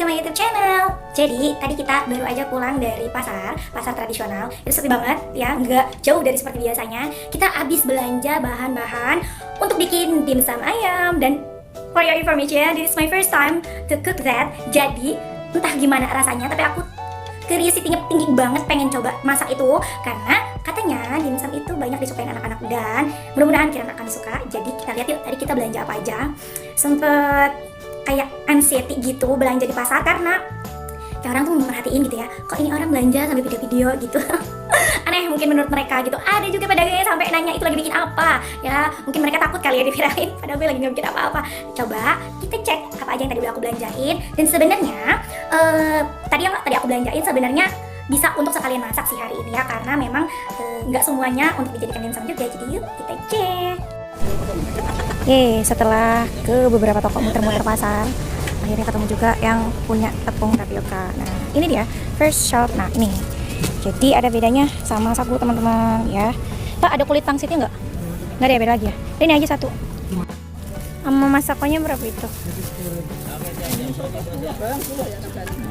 to my YouTube channel. Jadi tadi kita baru aja pulang dari pasar tradisional. Itu sepi banget ya, nggak jauh dari seperti biasanya. Kita habis belanja bahan-bahan untuk bikin dimsum ayam. Dan for your information, this is my first time to cook that. Jadi entah gimana rasanya, tapi aku curiosity-nya tinggi banget pengen coba masak itu. Karena katanya dimsum itu banyak disukain anak-anak, dan mudah-mudahan kalian akan suka. Jadi kita lihat yuk tadi kita belanja apa aja. Sempet kayak anxiety gitu belanja di pasar, karena kayak orang tuh merhatiin gitu ya, kok ini orang belanja sambil video-video gitu. Aneh mungkin menurut mereka gitu. Ada juga pedagangnya sampai nanya itu lagi bikin apa ya, mungkin mereka takut kali ya diviralin, padahal gue lagi nggak bikin apa-apa. Coba kita cek apa aja yang tadi udah aku belanjain. Dan sebenarnya tadi aku belanjain sebenarnya bisa untuk sekalian masak sih hari ini ya, karena memang nggak semuanya untuk dijadikan dimsum juga. Jadi yuk kita cek. Setelah ke beberapa toko muter-muter pasar, akhirnya ketemu juga yang punya tepung tapioka. Nah ini dia first shop. Nah ini jadi ada bedanya sama sagu teman-teman ya. Pak, ada kulit pangsitnya nggak? Nggak ada ya, beda lagi ya. Ini aja satu. Sama masakannya berapa itu?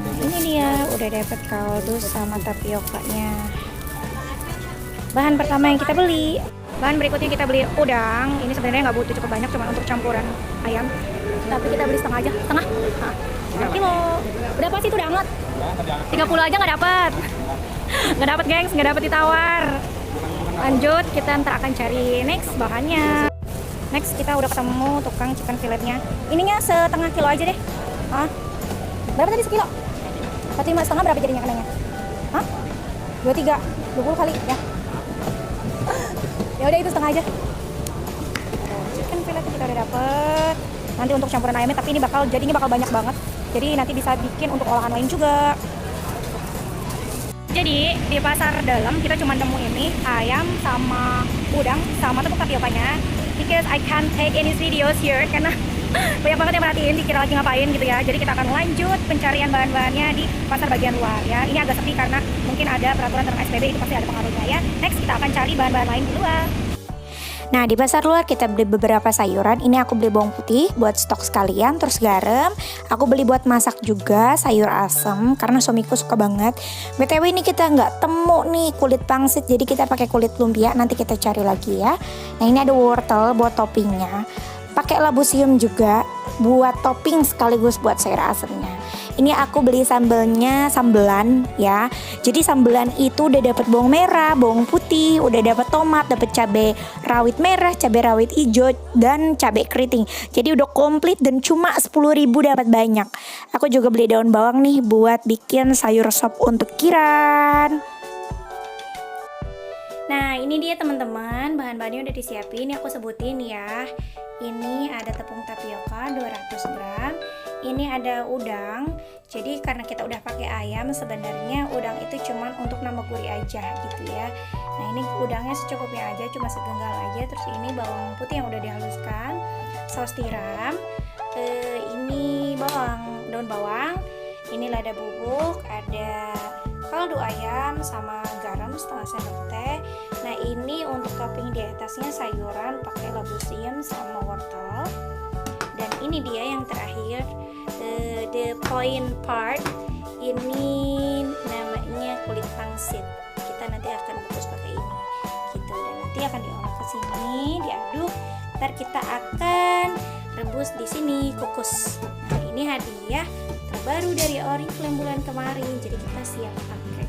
Nah, ini dia udah dapet kaldu sama tapiokanya. Bahan pertama yang kita beli. Bahan berikutnya kita beli udang. Ini sebenarnya nggak butuh cukup banyak, cuma untuk campuran ayam. Tapi kita beli setengah aja, setengah. Nah, 1 kilo. Berapa sih itu udah hangat? 30 aja nggak dapat. Nggak dapat gengs, nggak dapat ditawar. Lanjut, kita ntar akan cari next bahannya. Next kita udah ketemu tukang chicken filletnya. Ininya setengah kilo aja deh. Berapa tadi sekilo? 45 setengah berapa jadinya kenanya? 23, 20 kali ya. Ya udah itu setengah aja. Chicken fillet kita udah dapet. Nanti untuk campuran ayamnya, tapi ini jadinya bakal banyak banget. Jadi nanti bisa bikin untuk olahan lain juga. Jadi di pasar dalam kita cuma nemu ini ayam sama udang sama tepung tapiokanya. Because I can't take any videos here karena banyak banget yang merhatiin, dikira lagi ngapain gitu ya. Jadi kita akan lanjut pencarian bahan-bahannya di pasar bagian luar ya. Ini agak sepi karena mungkin ada peraturan tentang SPB, itu pasti ada pengaruhnya ya. Next kita akan cari bahan-bahan lain di luar. Nah di pasar luar kita beli beberapa sayuran. Ini aku beli bawang putih buat stok sekalian, terus garam. Aku beli buat masak juga sayur asem karena suamiku suka banget. BTW ini kita nggak temu nih kulit pangsit, jadi kita pakai kulit lumpia. Nanti kita cari lagi ya. Nah ini ada wortel buat toppingnya. Pakai labu sium juga buat topping sekaligus buat sayur asemnya. Ini aku beli sambelnya sambelan ya. Jadi sambelan itu udah dapat bawang merah, bawang putih, udah dapat tomat, dapat cabai rawit merah, cabai rawit hijau dan cabai keriting. Jadi udah komplit dan cuma 10.000 dapat banyak. Aku juga beli daun bawang nih buat bikin sayur sop untuk Kiran. Nah ini dia teman-teman, bahan-bahannya udah disiapin. Ini aku sebutin ya. Ini ada tepung tapioka 200 gram. Ini ada udang. Jadi karena kita udah pakai ayam, sebenarnya udang itu cuman untuk nama gurih aja gitu ya. Nah ini udangnya secukupnya aja, cuma segenggal aja. Terus ini bawang putih yang udah dihaluskan, saus tiram, ini daun bawang, ini lada bubuk, ada kaldu ayam sama garam setengah sendok teh. Nah ini untuk topping di atasnya sayuran pakai labu siam sama wortel. Dan ini dia yang terakhir, the point part, ini namanya kulit pangsit. Kita nanti akan bungkus pakai ini gitu, dan nanti akan diolah ke sini, diaduk. Ntar kita akan rebus di sini, kukus. Nah ini hadiah terbaru dari Oriflame bulan kemarin, jadi kita siap pakai ini.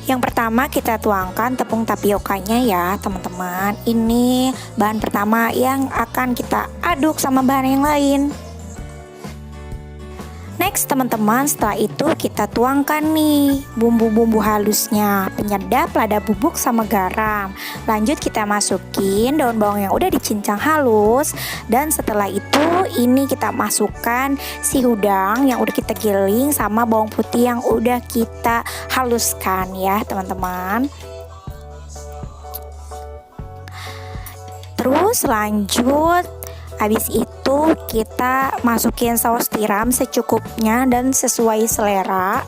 Yang pertama kita tuangkan tepung tapiokanya ya teman-teman. Ini bahan pertama yang akan kita aduk sama bahan yang lain. Next teman-teman, setelah itu kita tuangkan nih bumbu-bumbu halusnya, penyedap, lada bubuk sama garam. Lanjut kita masukin daun bawang yang udah dicincang halus. Dan setelah itu ini kita masukkan si udang yang udah kita giling sama bawang putih yang udah kita haluskan ya teman-teman. Terus lanjut, habis itu kita masukin saus tiram secukupnya dan sesuai selera.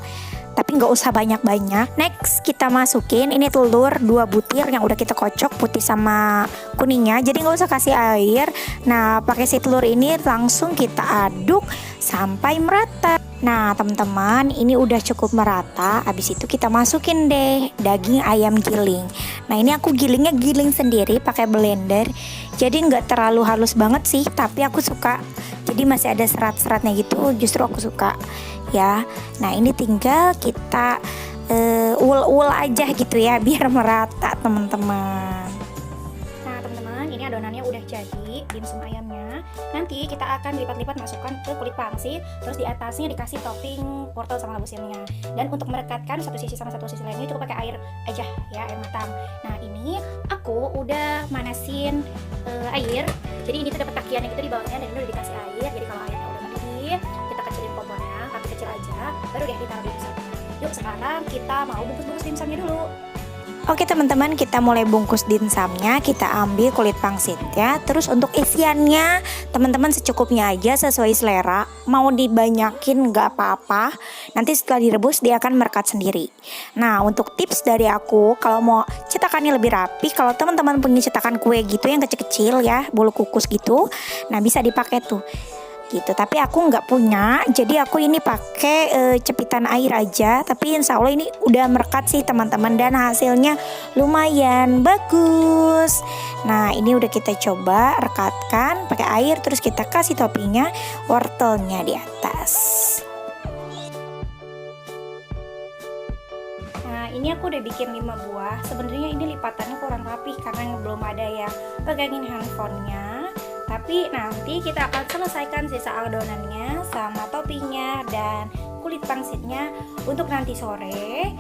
tapi nggak usah banyak-banyak. Next kita masukin ini telur 2 butir yang udah kita kocok putih sama kuningnya, jadi nggak usah kasih air. Nah pakai si telur ini langsung kita aduk sampai merata. Nah teman-teman, ini udah cukup merata. Habis itu kita masukin deh daging ayam giling. Nah ini aku gilingnya giling sendiri pakai blender, jadi nggak terlalu halus banget sih, tapi aku suka. Jadi masih ada serat-seratnya gitu, justru aku suka ya. Nah ini tinggal kita ul-ul aja gitu ya biar merata teman-teman. Nah teman-teman, ini adonannya udah jadi, dimsum ayamnya. Nanti kita akan lipat-lipat masukkan ke kulit pangsit, terus di atasnya dikasih topping wortel sama labu siamnya. Dan untuk merekatkan satu sisi sama satu sisi lainnya cukup pakai air aja ya, air matang. Nah ini aku udah manasin air, jadi ini tuh dapat takiannya gitu di bawahnya, dan ini udah dikasih air. Jadi kalau airnya udah mendidih, kita kecilin kompornya, tapi kecil aja, baru deh ditaruh di dimsumnya. Yuk sekarang kita mau bungkus-bungkus dimsumnya dulu. Oke teman-teman, kita mulai bungkus dimsumnya. Kita ambil kulit pangsitnya. Terus untuk isiannya teman-teman secukupnya aja, sesuai selera. Mau dibanyakin nggak apa-apa, nanti setelah direbus dia akan merekat sendiri. Nah untuk tips dari aku, kalau mau cetakannya lebih rapi, kalau teman-teman punya cetakan kue gitu yang kecil-kecil ya, bolu kukus gitu, nah bisa dipakai tuh gitu. Tapi aku nggak punya, jadi aku ini pakai cepitan air aja. Tapi insya Allah ini udah merekat sih teman-teman, dan hasilnya lumayan bagus. Nah ini udah kita coba rekatkan pakai air, terus kita kasih toppingnya wortelnya di atas. Nah ini aku udah bikin 5 buah. Sebenarnya ini lipatannya kurang rapi karena belum ada yang pegangin handphonenya. Tapi nanti kita akan selesaikan sisa adonannya sama toppingnya dan kulit pangsitnya untuk nanti sore.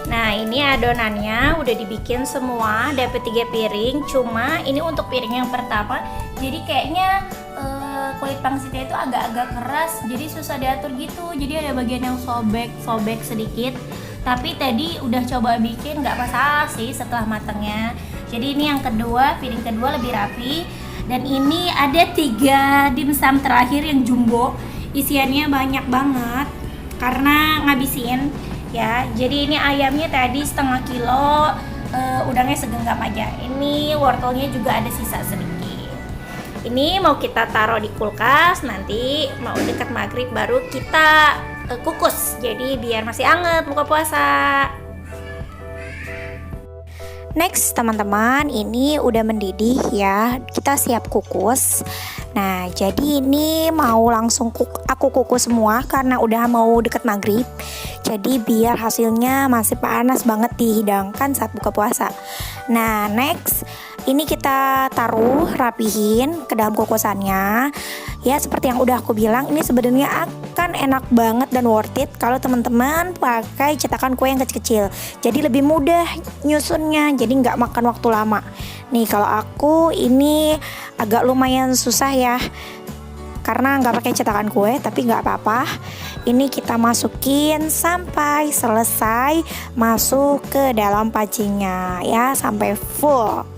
Nah ini adonannya udah dibikin semua, dapat 3 piring. Cuma ini untuk piring yang pertama, jadi kayaknya kulit pangsitnya itu agak-agak keras, jadi susah diatur gitu. Jadi ada bagian yang sobek sedikit. Tapi tadi udah coba bikin, nggak masalah sih setelah matangnya. Jadi ini yang kedua, piring kedua lebih rapi. Dan ini ada 3 dimsum terakhir yang jumbo, isiannya banyak banget karena ngabisin ya. Jadi ini ayamnya tadi setengah kilo, udangnya segenggam aja. Ini wortelnya juga ada sisa sedikit. Ini mau kita taruh di kulkas, nanti mau dekat maghrib baru kita kukus. Jadi biar masih anget buka puasa. Next teman-teman, ini udah mendidih ya, kita siap kukus. Nah jadi ini mau langsung aku kukus semua karena udah mau deket maghrib. Jadi biar hasilnya masih panas banget dihidangkan saat buka puasa. Nah next, ini kita taruh rapihin ke dalam kukusannya. Ya seperti yang udah aku bilang, ini sebenarnya akan enak banget dan worth it kalau teman-teman pakai cetakan kue yang kecil-kecil. Jadi lebih mudah nyusunnya, jadi nggak makan waktu lama. Nih kalau aku ini agak lumayan susah ya, karena nggak pakai cetakan kue, tapi nggak apa-apa. Ini kita masukin sampai selesai masuk ke dalam pancinya ya, sampai full.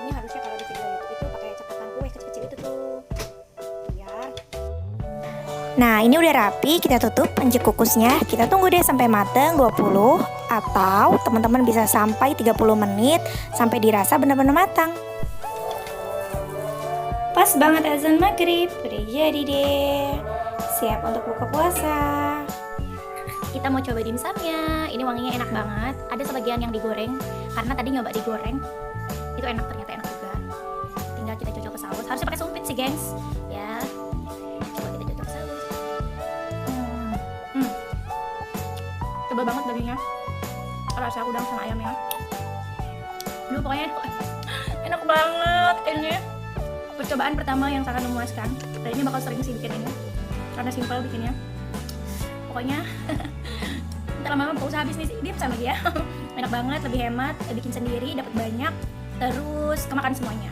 Ini harusnya kalau di video itu pakai cetakan kue kecil-kecil itu tuh, biar. Nah ini udah rapi, kita tutup panci kukusnya. Kita tunggu deh sampai mateng 20, atau teman-teman bisa sampai 30 menit sampai dirasa benar-benar matang. Pas banget azan maghrib, udah jadi deh, siap untuk buka puasa. Kita mau coba dimsumnya, ini wanginya enak banget. Ada sebagian yang digoreng, karena tadi nyoba digoreng, itu enak, ternyata enak juga. ke saus. Harusnya pakai sumpit sih gengs ya. Coba kita cocok saus. Tebal banget dagingnya, rasa udang sama ayamnya. Duh pokoknya enak banget ini. Percobaan pertama yang sangat memuaskan. Dan ini bakal sering sih bikin ini karena simpel bikinnya. Pokoknya ntar lama-lama buka usaha bisnis Dip sama dia. Enak banget, lebih hemat, bikin sendiri, dapat banyak, terus kemakan semuanya.